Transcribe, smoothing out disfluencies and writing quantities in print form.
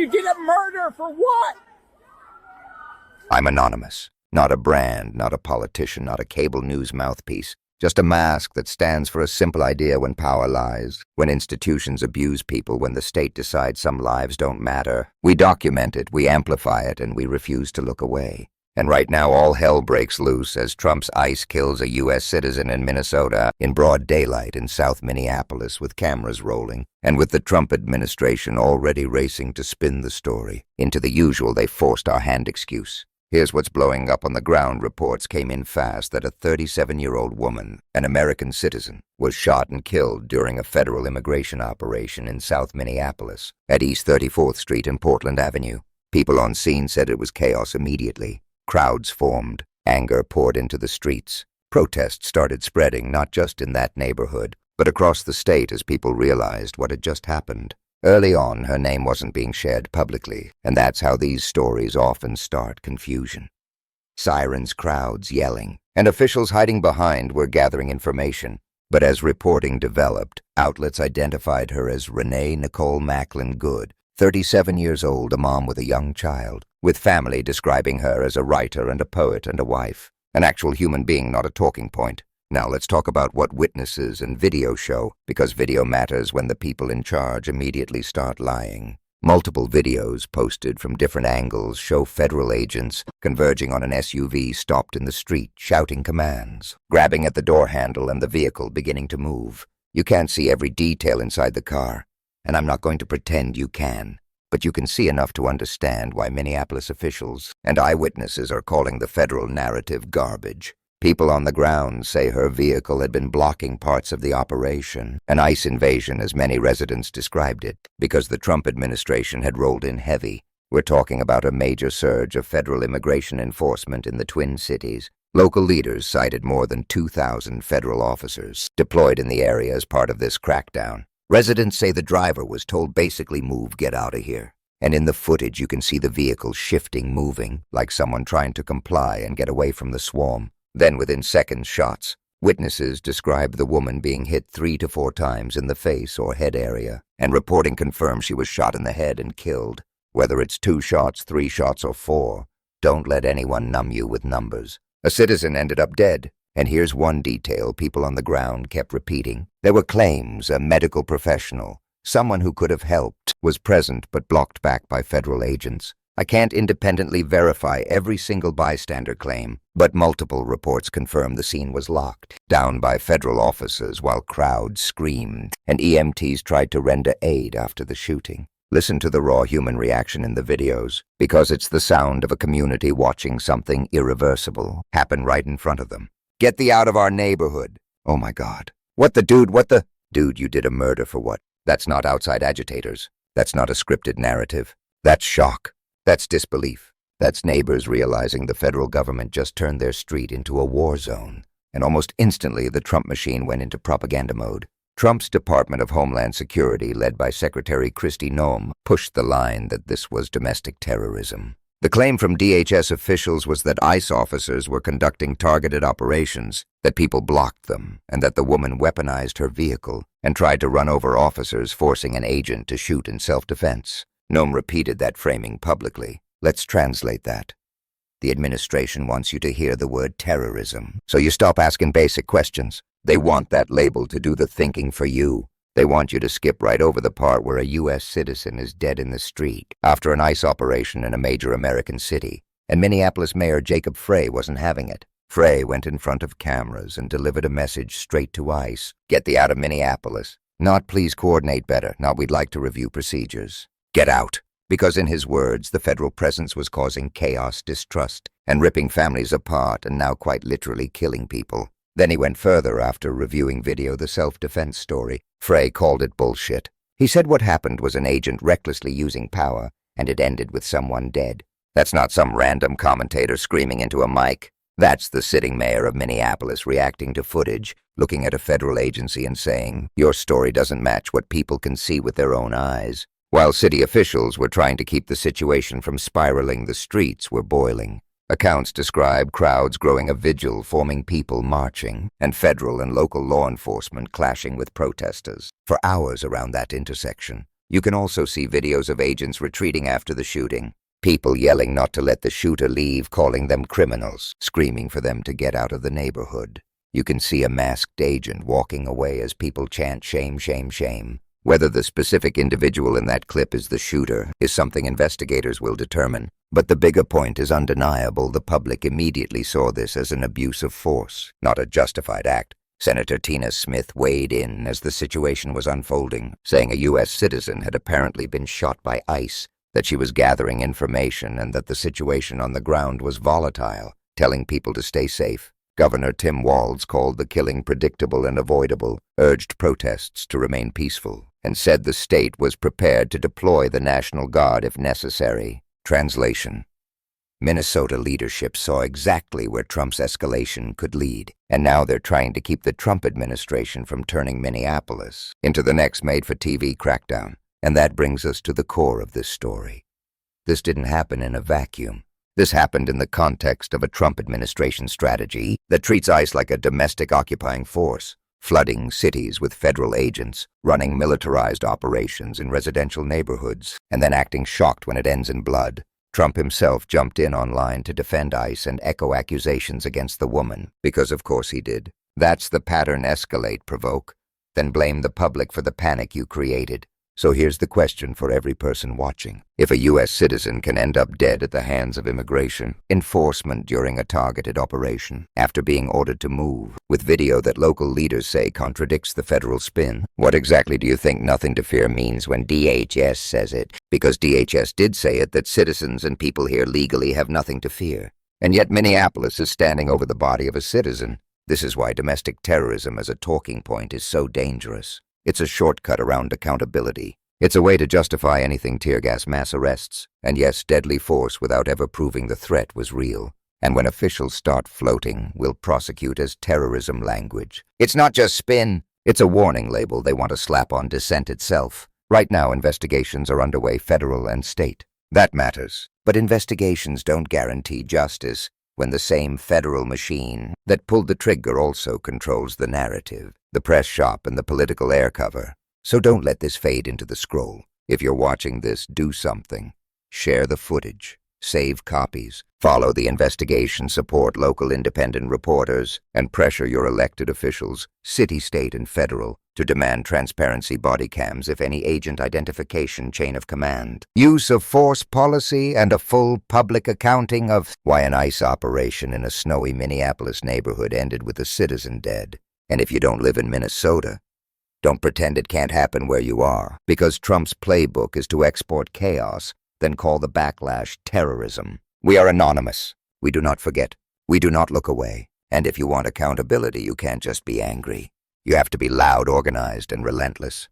You did a murder for what? I'm anonymous. Not a brand, not a politician, not a cable news mouthpiece. Just a mask that stands for a simple idea: when power lies, when institutions abuse people, when the state decides some lives don't matter. We document it, we amplify it, and we refuse to look away. And right now all hell breaks loose as Trump's ICE kills a U.S. citizen in Minnesota in broad daylight in South Minneapolis, with cameras rolling, and with the Trump administration already racing to spin the story into the usual "they forced our hand" excuse. Here's what's blowing up on the ground. Reports came in fast that a 37-year-old woman, an American citizen, was shot and killed during a federal immigration operation in South Minneapolis at East 34th Street and Portland Avenue. People on scene said it was chaos immediately. Crowds formed. Anger poured into the streets. Protests started spreading, not just in that neighborhood, but across the state as people realized what had just happened. Early on, her name wasn't being shared publicly, and that's how these stories often start: confusion. Sirens, crowds yelling, and officials hiding behind were gathering information. But as reporting developed, outlets identified her as Renee Nicole Macklin Good, 37 years old, a mom with a young child, with family describing her as a writer and a poet and a wife. An actual human being, not a talking point. Now let's talk about what witnesses and video show, because video matters when the people in charge immediately start lying. Multiple videos posted from different angles show federal agents converging on an SUV stopped in the street, shouting commands, grabbing at the door handle, and the vehicle beginning to move. You can't see every detail inside the car, and I'm not going to pretend you can, but you can see enough to understand why Minneapolis officials and eyewitnesses are calling the federal narrative garbage. People on the ground say her vehicle had been blocking parts of the operation, an ICE invasion as many residents described it, because the Trump administration had rolled in heavy. We're talking about a major surge of federal immigration enforcement in the Twin Cities. Local leaders cited more than 2,000 federal officers deployed in the area as part of this crackdown. Residents say the driver was told basically move, get out of here. And in the footage you can see the vehicle shifting, moving, like someone trying to comply and get away from the swarm. Then within seconds, shots. Witnesses described the woman being hit 3 to 4 times in the face or head area, and reporting confirmed she was shot in the head and killed. Whether it's 2 shots, 3 shots, or 4, don't let anyone numb you with numbers. A citizen ended up dead. And here's one detail people on the ground kept repeating. There were claims a medical professional, someone who could have helped, was present but blocked back by federal agents. I can't independently verify every single bystander claim, but multiple reports confirm the scene was locked down by federal officers while crowds screamed and EMTs tried to render aid after the shooting. Listen to the raw human reaction in the videos, because it's the sound of a community watching something irreversible happen right in front of them. Get thee out of our neighborhood. Oh my God. What the dude, Dude, you did a murder for what? That's not outside agitators. That's not a scripted narrative. That's shock. That's disbelief. That's neighbors realizing the federal government just turned their street into a war zone. And almost instantly, the Trump machine went into propaganda mode. Trump's Department of Homeland Security, led by Secretary Kristi Noem, pushed the line that this was domestic terrorism. The claim from DHS officials was that ICE officers were conducting targeted operations, that people blocked them, and that the woman weaponized her vehicle and tried to run over officers, forcing an agent to shoot in self-defense. Noem repeated that framing publicly. Let's translate that. The administration wants you to hear the word terrorism, so you stop asking basic questions. They want that label to do the thinking for you. They want you to skip right over the part where a U.S. citizen is dead in the street after an ICE operation in a major American city, and Minneapolis Mayor Jacob Frey wasn't having it. Frey went in front of cameras and delivered a message straight to ICE. Get thee out of Minneapolis. Not please coordinate better, not we'd like to review procedures. Get out. Because in his words, the federal presence was causing chaos, distrust, and ripping families apart, and now quite literally killing people. Then he went further after reviewing video, the self-defense story. Frey called it bullshit. He said what happened was an agent recklessly using power, and it ended with someone dead. That's not some random commentator screaming into a mic. That's the sitting mayor of Minneapolis reacting to footage, looking at a federal agency and saying, your story doesn't match what people can see with their own eyes. While city officials were trying to keep the situation from spiraling, the streets were boiling. Accounts describe crowds growing a vigil, forming people marching, and federal and local law enforcement clashing with protesters for hours around that intersection. You can also see videos of agents retreating after the shooting. People yelling not to let the shooter leave, calling them criminals, screaming for them to get out of the neighborhood. You can see a masked agent walking away as people chant shame, shame, shame. Whether the specific individual in that clip is the shooter is something investigators will determine. But the bigger point is undeniable. The public immediately saw this as an abuse of force, not a justified act. Senator Tina Smith weighed in as the situation was unfolding, saying a U.S. citizen had apparently been shot by ICE, that she was gathering information and that the situation on the ground was volatile, telling people to stay safe. Governor Tim Walz called the killing predictable and avoidable, urged protests to remain peaceful, and said the state was prepared to deploy the National Guard if necessary. Translation: Minnesota leadership saw exactly where Trump's escalation could lead, and now they're trying to keep the Trump administration from turning Minneapolis into the next made-for-TV crackdown. And that brings us to the core of this story. This didn't happen in a vacuum. This happened in the context of a Trump administration strategy that treats ICE like a domestic occupying force, flooding cities with federal agents, running militarized operations in residential neighborhoods, and then acting shocked when it ends in blood. Trump himself jumped in online to defend ICE and echo accusations against the woman, because of course he did. That's the pattern: escalate, provoke, then blame the public for the panic you created. So here's the question for every person watching. If a U.S. citizen can end up dead at the hands of immigration enforcement during a targeted operation, after being ordered to move, with video that local leaders say contradicts the federal spin, what exactly do you think nothing to fear means when DHS says it? Because DHS did say it, that citizens and people here legally have nothing to fear. And yet Minneapolis is standing over the body of a citizen. This is why domestic terrorism as a talking point is so dangerous. It's a shortcut around accountability. It's a way to justify anything: tear gas, mass arrests, and yes, deadly force without ever proving the threat was real. And when officials start floating, we'll prosecute as terrorism language. It's not just spin. It's a warning label they want to slap on dissent itself. Right now, investigations are underway, federal and state. That matters. But investigations don't guarantee justice when the same federal machine that pulled the trigger also controls the narrative, the press shop, and the political air cover. So don't let this fade into the scroll. If you're watching this, do something. Share the footage. Save copies. Follow the investigation. Support local independent reporters. And pressure your elected officials, city, state, and federal, to demand transparency, body cams, if any, agent identification, chain of command, use of force policy, and a full public accounting of why an ICE operation in a snowy Minneapolis neighborhood ended with a citizen dead. And if you don't live in Minnesota, don't pretend it can't happen where you are, because Trump's playbook is to export chaos, then call the backlash terrorism. We are anonymous. We do not forget. We do not look away. And if you want accountability, you can't just be angry. You have to be loud, organized, and relentless.